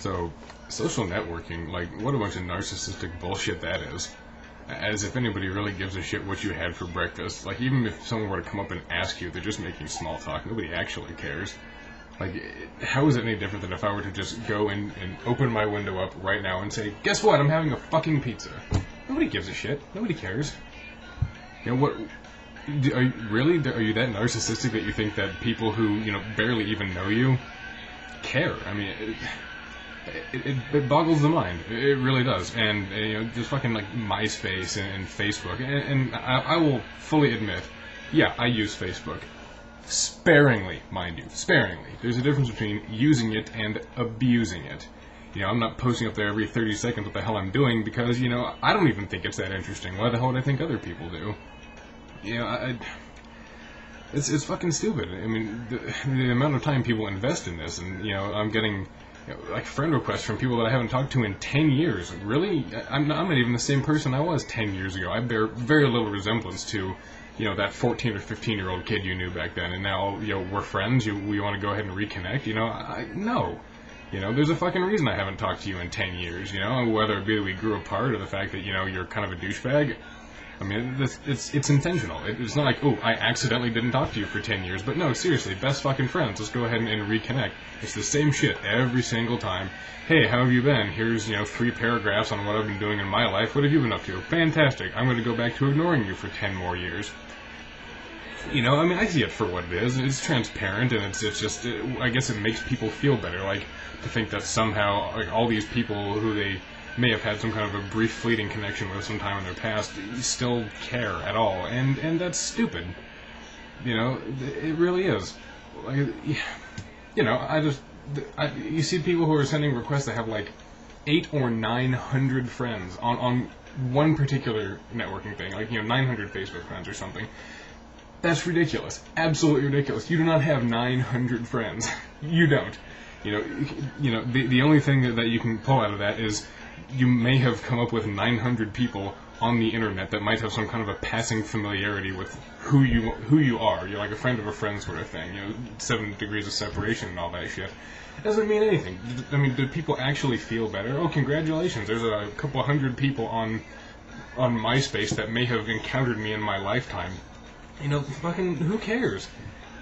So, social networking, like, what a bunch of narcissistic bullshit that is. As if anybody really gives a shit what you had for breakfast. Like, even if someone were to come up and ask you, they're just making small talk. Nobody actually cares. Like, how is it any different than if I were to just go in and open my window up right now and say, guess what, I'm having a fucking pizza. Nobody gives a shit. Nobody cares. You know, what... Are you that narcissistic that you think that people who, barely even know you care? I mean, it boggles the mind. It really does. And, just fucking, like, MySpace and Facebook. And I will fully admit, yeah, I use Facebook. Sparingly, mind you. Sparingly. There's a difference between using it and abusing it. I'm not posting up there every 30 seconds what the hell I'm doing because, I don't even think it's that interesting. Why the hell would I think other people do? It's fucking stupid. I mean, the amount of time people invest in this, and, I'm getting, like, friend requests from people that I haven't talked to in 10 years. Really? I'm not even the same person I was 10 years ago. I bear very little resemblance to, that 14 or 15-year-old kid you knew back then, and now, we're friends, we want to go ahead and reconnect, no. There's a fucking reason I haven't talked to you in 10 years, whether it be that we grew apart or the fact that, you're kind of a douchebag. I mean, it's intentional. It's not like, oh, I accidentally didn't talk to you for 10 years. But no, seriously, best fucking friends. Let's go ahead and reconnect. It's the same shit every single time. Hey, how have you been? Here's, 3 paragraphs on what I've been doing in my life. What have you been up to? Fantastic. I'm going to go back to ignoring you for 10 more years. I mean, I see it for what it is. It's transparent, and it's just, I guess it makes people feel better. Like, to think that somehow, like, all these people who they may have had some kind of a brief fleeting connection with sometime in their past still care at all, and that's stupid. It really is. Like, you see people who are sending requests that have like 800 or 900 friends on one particular networking thing, like 900 Facebook friends or something. That's ridiculous. Absolutely ridiculous. You do not have 900 friends. You don't. The only thing that you can pull out of that is you may have come up with 900 people on the internet that might have some kind of a passing familiarity with who you are. You're like a friend of a friend sort of thing. 7 degrees of separation and all that shit. It doesn't mean anything. I mean, do people actually feel better? Oh, congratulations. There's a couple hundred people on MySpace that may have encountered me in my lifetime. Fucking, who cares?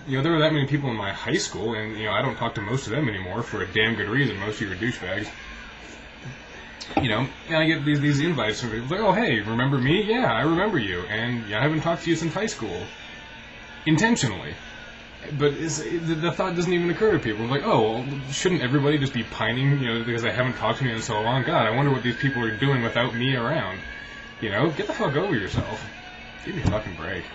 There were that many people in my high school, and, I don't talk to most of them anymore for a damn good reason. Most of you are douchebags. And I get these invites from people like, oh, hey, remember me? Yeah, I remember you. And I haven't talked to you since high school. Intentionally. But the thought doesn't even occur to people. It's like, oh, well, shouldn't everybody just be pining, because they haven't talked to me in so long? God, I wonder what these people are doing without me around. Get the fuck over yourself. Give me a fucking break.